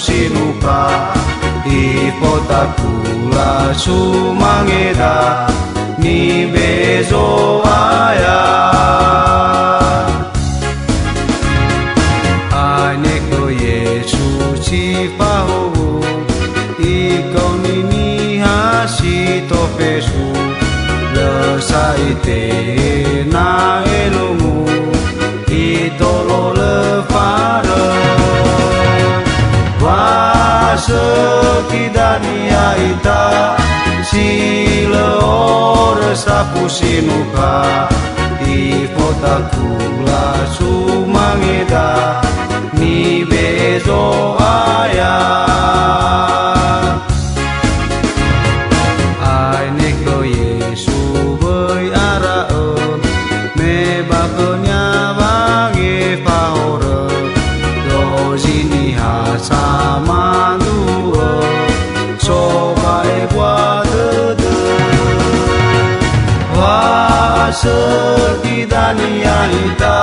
Sinuka ipotakula sumangeda ni bezo aya aneko Yesu cipahu ikaw nini hasito pesu lesaite na elumu itolo lefare sekidania ita sila ora sapu sinuka ipotakula sumangeda ni bezo aya aineko Yesu boy arao me bakonya bange paore dozini hasama sekidania ita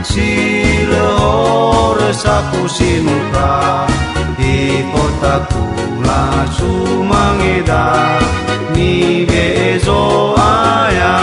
sila ora sapu sinuka ipotakula sumangeda ni bezo aya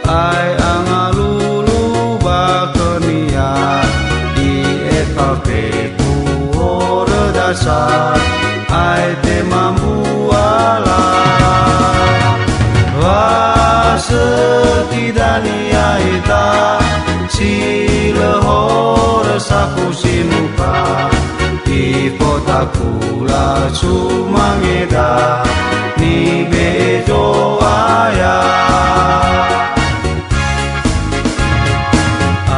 ai angalulu bakenia di etapeku ora dasar ai te mambuala sekidania ita sila ora sapu sinuka ipotakula sumangeda ni bejo aya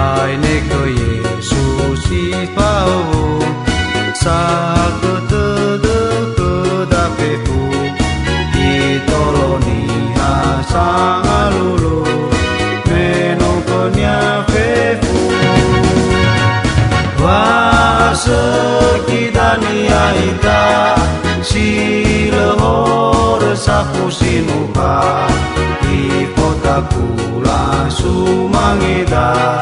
aineko Yesus sipau saku tede kedapeku itoloni hasangalulu menokonya pefu sekidania ita sila ora sapu sinuka ipotakula sumangeda